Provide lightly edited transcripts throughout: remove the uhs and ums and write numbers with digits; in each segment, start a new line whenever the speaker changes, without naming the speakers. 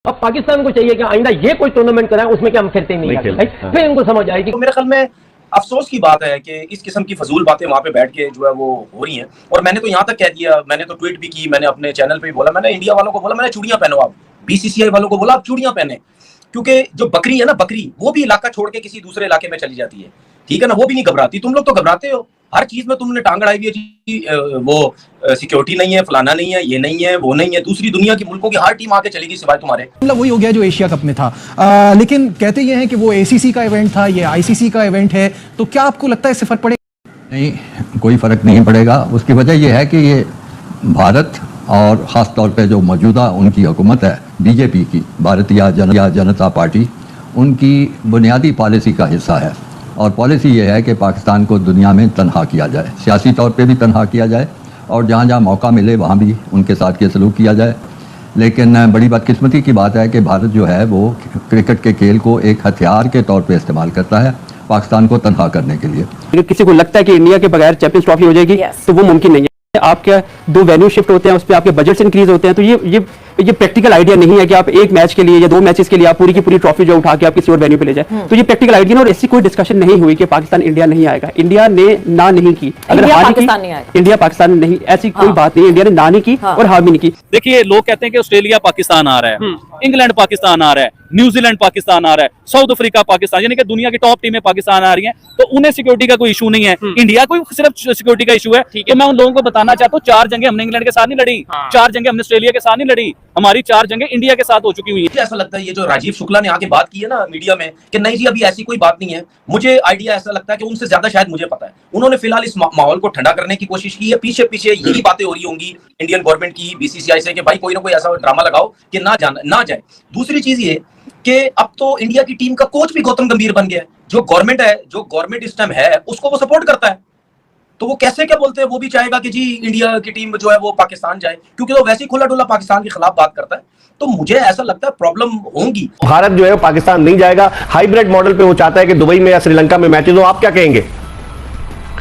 अब पाकिस्तान को चाहिए कि आइंदा ये कोई टूर्नामेंट कराए उसमें क्या हम फिरते नहीं आगे, फिर इनको समझ आएगी।
तो मेरे ख्याल में अफसोस की बात है कि इस किस्म की फजूल बातें वहां पे बैठ के जो है वो हो रही हैं। और मैंने तो यहाँ तक कह दिया, मैंने तो ट्वीट भी की, मैंने अपने चैनल पे भी बोला, मैंने इंडिया वालों को बोला, मैंने चूड़ियां पहनो, आप बीसीसीआई वालों को बोला आप चूड़ियां पहने, क्योंकि जो बकरी है ना, बकरी वो भी इलाका छोड़ के किसी दूसरे इलाके में चली जाती है, ठीक है ना, वो भी नहीं घबराती। तुम लोग तो घबराते हो, हर चीज में तुमने टांग अड़ाई हुई है जी, वो सिक्योरिटी नहीं है, फलाना नहीं है, ये नहीं है, वो नहीं है। दूसरी दुनिया की मुल्कों की हर टीम आके चलेगी सिवाय तुम्हारे।
मतलब वही हो गया जो एशिया कप में था। लेकिन कहते ये हैं कि वो एसीसी का इवेंट था, ये आईसीसी का इवेंट है, तो क्या आपको लगता है इससे फर्क पड़ेगा?
नहीं, कोई फर्क नहीं पड़ेगा। उसकी वजह यह है कि ये भारत और ख़ास तौर पे जो मौजूदा उनकी हुकूमत है बीजेपी की, भारतीय जनता पार्टी, उनकी बुनियादी पॉलिसी का हिस्सा है। और पॉलिसी ये है कि पाकिस्तान को दुनिया में तनहा किया जाए, सियासी तौर पे भी तनहा किया जाए, और जहाँ जहाँ मौका मिले वहाँ भी उनके साथ ये सलूक किया जाए। लेकिन बड़ी बदकिस्मती की बात है कि भारत जो है वो क्रिकेट के खेल को एक हथियार के तौर पे इस्तेमाल करता है पाकिस्तान को तनहा करने के लिए।
अगर किसी को लगता है कि इंडिया के बगैर चैंपियंस ट्रॉफी हो जाएगी, तो वो मुमकिन नहीं है। आपके 2 वेन्यू शिफ्ट होते हैं, उस पर आपके बजट्स इंक्रीज होते हैं, तो ये प्रैक्टिकल आइडिया नहीं है कि आप एक मैच के लिए या 2 मैचेस के लिए आप पूरी की पूरी ट्रॉफी जो उठा के आप किसी और वेन्यू पे ले जाए। तो ये प्रैक्टिकल आइडिया, और ऐसी कोई डिस्कशन नहीं हुई कि पाकिस्तान इंडिया नहीं आएगा। इंडिया ने ना नहीं की, अगर इंडिया पाकिस्तान नहीं, ऐसी कोई बात नहीं। इंडिया ने ना नहीं की और हार भी नहीं की।
देखिए, लोग कहते हैं कि ऑस्ट्रेलिया पाकिस्तान आ रहा है, इंग्लैंड पाकिस्तान आ रहा है, न्यूजीलैंड पाकिस्तान आ रहा है, साउथ अफ्रीका पाकिस्तान, यानी कि दुनिया की टॉप टीमें पाकिस्तान आ रही हैं, तो उन्हें सिक्योरिटी का कोई इशू नहीं है। इंडिया को सिर्फ सिक्योरिटी का इशू है। तो मैं उन लोगों को बताना चाहता हूँ, 4 जंगें हमने इंग्लैंड के साथ नहीं लड़ी, 4 जंगें हमने ऑस्ट्रेलिया के साथ नहीं लड़ी, हमारी 4 जंगें इंडिया के साथ हो चुकी हुई है।
ऐसा लगता है ये जो राजीव शुक्ला ने आके बात की है ना मीडिया में कि नहीं जी अभी ऐसी कोई बात नहीं है, मुझे आइडिया ऐसा लगता है कि उनसे ज्यादा शायद मुझे पता है। उन्होंने फिलहाल इस माहौल को ठंडा करने की कोशिश की है। पीछे पीछे यही बातें हो रही होंगी इंडियन गवर्नमेंट की, बीसीसीआई से, कि भाई कोई ना कोई ऐसा ड्रामा लगाओ कि ना जाए। दूसरी चीज ये कि अब तो इंडिया की टीम का कोच भी गौतम गंभीर बन गया है। जो गवर्नमेंट इस टाइम है उसको वो सपोर्ट करता है, तो वो कैसे क्या बोलते हैं, वो भी चाहेगा कि जी इंडिया की टीम जो है वो पाकिस्तान जाए, क्योंकि वो वैसे ही खुला डुला पाकिस्तान के खिलाफ बात करता है। तो मुझे ऐसा लगता है प्रॉब्लम होंगी।
भारत जो है पाकिस्तान नहीं जाएगा, हाइब्रिड मॉडल पे वो चाहता है कि दुबई में या श्रीलंका में मैचेस हो। आप क्या कहेंगे?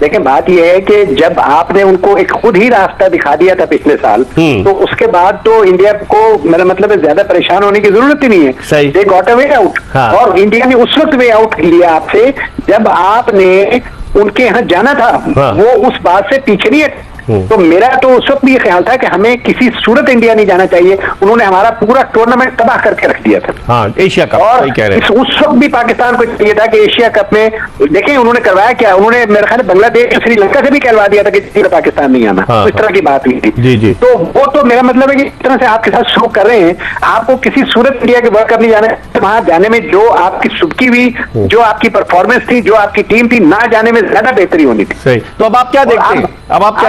लेकिन बात यह है कि जब आपने उनको एक खुद ही रास्ता दिखा दिया था पिछले साल, तो उसके बाद तो इंडिया को, मेरा मतलब है, ज्यादा परेशान होने की जरूरत ही नहीं है।
सही,
they got a way out. और इंडिया ने उस वक्त वे आउट लिया आपसे जब आपने उनके यहाँ जाना था। वो उस बात से पीछे नहीं है। तो मेरा तो उस वक्त भी ये ख्याल था कि हमें किसी सूरत इंडिया नहीं जाना चाहिए। उन्होंने हमारा पूरा टूर्नामेंट तबाह करके रख दिया था।
हाँ, एशिया कप।
और
सही कह रहे हैं।
उस वक्त भी पाकिस्तान को चाहिए था कि एशिया कप में, देखें उन्होंने करवाया क्या, उन्होंने मेरे ख्याल बांग्लादेश, श्रीलंका से भी कहलवा दिया था कि पाकिस्तान नहीं आना। तो इस तरह की बात हुई थी।
जी।
तो वो तो मेरा मतलब है कि इस तरह से आपके साथ शुरू कर रहे हैं, आपको किसी सूरत इंडिया के वर्ल्ड कप नहीं जाना। वहां जाने में जो आपकी सुबकी हुई, जो आपकी परफॉर्मेंस थी, जो आपकी टीम थी, ना जाने में ज्यादा बेहतरी होनी थी।
सही। तो अब आप क्या देखते हैं?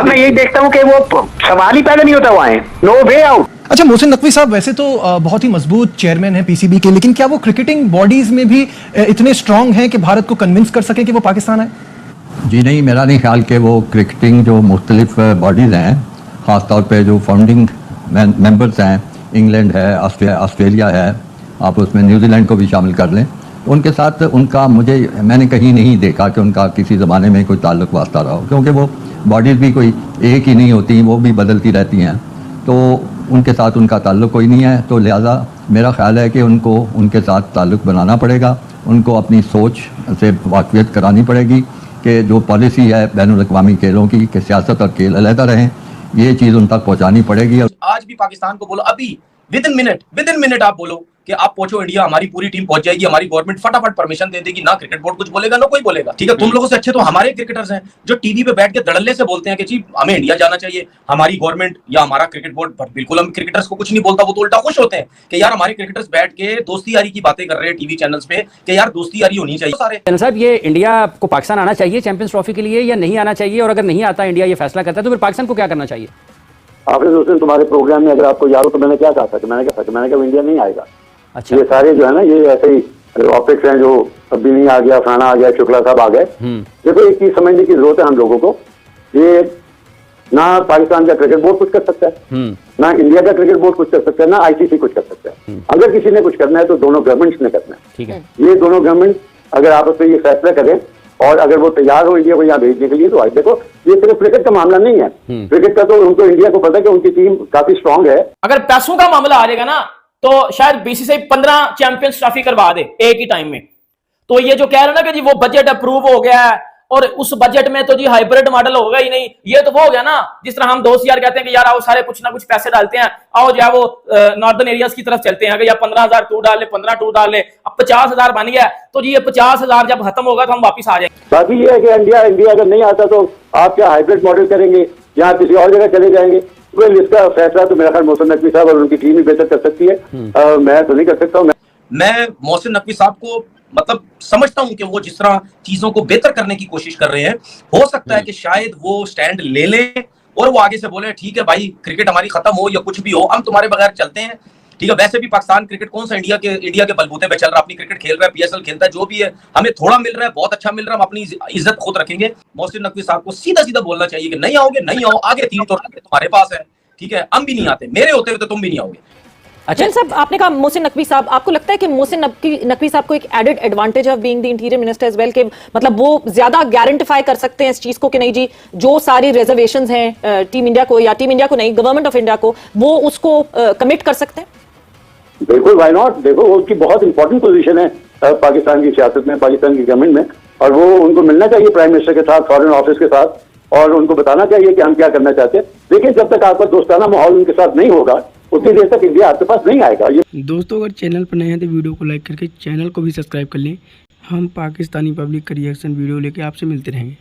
मैं यही देखता हूँ कि वो सवाल ही पैदा नहीं होता वहां, नो वे आउट।
अच्छा, मोहसिन नकवी साहब वैसे तो बहुत ही मजबूत चेयरमैन है पीसीबी के, लेकिन क्या वो क्रिकेटिंग बॉडीज में भी इतने स्ट्रांग हैं कि भारत को कन्विंस कर सके कि वो पाकिस्तान आए?
जी नहीं, मेरा नहीं ख्याल कि वो क्रिकेटिंग जो मुख्तलिफ बॉडीज़ हैं, ख़ासतौर पे जो फाउंडिंग मेंबर्स हैं, इंग्लैंड है, ऑस्ट्रेलिया है, आप उसमें न्यूजीलैंड को भी शामिल कर लें, उनके साथ मैंने कहीं नहीं देखा कि उनका किसी ज़माने में कोई ताल्लुक़ वास्ता रहा हो, क्योंकि वो बॉडीज़ भी कोई एक ही नहीं होती, वो भी बदलती रहती हैं, तो उनके साथ उनका ताल्लुक़ कोई नहीं है। तो लिहाजा मेरा ख़्याल है कि उनको उनके साथ ताल्लुक़ बनाना पड़ेगा, उनको अपनी सोच से वाक़फियत करानी पड़ेगी कि जो पॉलिसी है बैनुल-अक़वामी खेलों की, कि सियासत और खेल अलहदा रहें, ये चीज़ उन तक पहुँचानी पड़ेगी।
आज भी पाकिस्तान को बोलो, अभी विद इन मिनट आप बोलो कि आप पहुंचो इंडिया, हमारी पूरी टीम पहुंच जाएगी, हमारी गवर्नमेंट फटाफट परमिशन दे देगी, ना क्रिकेट बोर्ड कुछ बोलेगा ना कोई बोलेगा। ठीक है, तुम लोगों से अच्छे तो हमारे क्रिकेटर्स हैं जो टीवी पे बैठ के धड़ल्ले से बोलते हैं कि जी हमें इंडिया जाना चाहिए, हमारी गवर्नमेंट या हमारा क्रिकेट बोर्ड बिल्कुल हम क्रिकेटर्स को कुछ नहीं बोलता, वो तो उल्टा खुश होते हैं कि यार हमारे क्रिकेटर्स बैठ के दोस्ती यारी की बातें कर रहे हैं टीवी चैनल्स पे कि यार दोस्ती यारी होनी चाहिए। सारे
साहब, ये इंडिया को पाकिस्तान आना चाहिए चैंपियंस ट्रॉफी के लिए या नहीं आना चाहिए? और अगर नहीं आता, इंडिया ये फैसला करता है, तो फिर पाकिस्तान को क्या करना चाहिए?
आपने उस दिन तुम्हारे प्रोग्राम में अगर आपको याद हो तो मैंने क्या कहा था, मैंने कहा इंडिया नहीं आएगा।
अच्छा,
ये सारे जो है ना, ये ऐसे ही ऑप्टिक्स हैं जो अभी नहीं आ गया, फलाना आ गया, शुक्ला साहब आ गए। देखो एक चीज समझने की जरूरत है हम लोगों को, ये ना पाकिस्तान का क्रिकेट बोर्ड कुछ कर सकता है, ना इंडिया का क्रिकेट बोर्ड कुछ कर सकता है, ना आईसीसी कुछ कर सकता है। अगर किसी ने कुछ करना है तो दोनों गवर्नमेंट्स ने करना है।
ठीक है,
ये दोनों गवर्नमेंट अगर आपस में ये फैसला करें और अगर वो तैयार हो इंडिया को यहाँ भेजने के लिए, तो आज देखो ये सिर्फ क्रिकेट का मामला नहीं है। क्रिकेट का तो उनको इंडिया को पता है कि उनकी टीम काफी स्ट्रांग है।
अगर पैसों का मामला आ जाएगा ना, तो शायद बीसीसीआई 15 चैंपियंस ट्रॉफी करवा दे एक ही टाइम में। तो ये जो कह रहे हो ना कि जी वो बजट अप्रूव हो गया है और उस बजट में तो जी हाइब्रिड मॉडल होगा ही नहीं, ये तो वो हो गया ना जिस तरह हम दोस्त यार कहते हैं कि यार आओ सारे कुछ ना कुछ पैसे डालते हैं, आओ जो है वो नॉर्दर्न एरियाज की तरफ चलते हैं, अगर या 15,000 तू डाल ले, 15 तू डाल ले, अब 50,000 बन गया तो जी ये 50,000 जब खत्म होगा तो हम वापिस आ जाएंगे।
बाकी ये है कि इंडिया अगर नहीं आता तो आप क्या हाइब्रिड मॉडल करेंगे या किसी और जगह चले जाएंगे? वेल, इसका फैसला तो मेरा ख्याल मोहसिन नकवी साहब और उनकी टीम ही बेहतर कर सकती है। मैं तो नहीं कर सकता हूँ।
मैं मोहसिन नकवी साहब को मतलब समझता हूं कि वो जिस तरह चीजों को बेहतर करने की कोशिश कर रहे हैं, हो सकता है कि शायद वो स्टैंड ले लें और वो आगे से बोले ठीक है भाई, क्रिकेट हमारी खत्म हो या कुछ भी हो, हम तुम्हारे बगैर चलते हैं, ठीक है। वैसे भी पाकिस्तान क्रिकेट कौन सा इंडिया के बलबूते पे चल रहा है, अपनी क्रिकेट खेल रहा है, पीएसएल खेलता है, जो भी है, हमें थोड़ा मिल रहा है, बहुत अच्छा मिल रहा है, हम अपनी इज्जत खुद रखेंगे। मोहसिन नकवी साहब को सीधा सीधा बोलना चाहिए कि नहीं आओगे, नहीं आओ, आगे 3 तौर तुम्हारे पास है, ठीक है, हम भी नहीं आते, मेरे होते हुए तो तुम भी नहीं आओगे।
अच्छा साहब, आपने कहा मोहसिन नकवी साहब, आपको लगता है कि मोहसिन नकवी साहब को एक added advantage of being the interior minister as well, के मतलब वो ज्यादा गारंटिफाई कर सकते हैं इस चीज को कि नहीं जी जो सारी रिजर्वेशंस हैं टीम इंडिया को, या टीम इंडिया को नहीं, गवर्नमेंट ऑफ इंडिया को, वो उसको कमिट कर सकते हैं?
बिल्कुल, व्हाई नॉट। देखो उसकी बहुत इंपॉर्टेंट पोजीशन है पाकिस्तान की सियासत में, पाकिस्तान की गवर्नमेंट में, और वो उनको मिलना चाहिए प्राइम मिनिस्टर के साथ, फॉरेन ऑफिस के साथ, और उनको बताना चाहिए कि हम क्या करना चाहते हैं। लेकिन जब तक आपका दोस्ताना माहौल उनके साथ नहीं होगा उतनी देर तक इंडिया आपके पास नहीं आएगा।
दोस्तों, अगर चैनल पर नए हैं तो वीडियो को लाइक करके चैनल को भी सब्सक्राइब कर लें। हम पाकिस्तानी पब्लिक का रिएक्शन वीडियो लेके आपसे मिलते रहेंगे।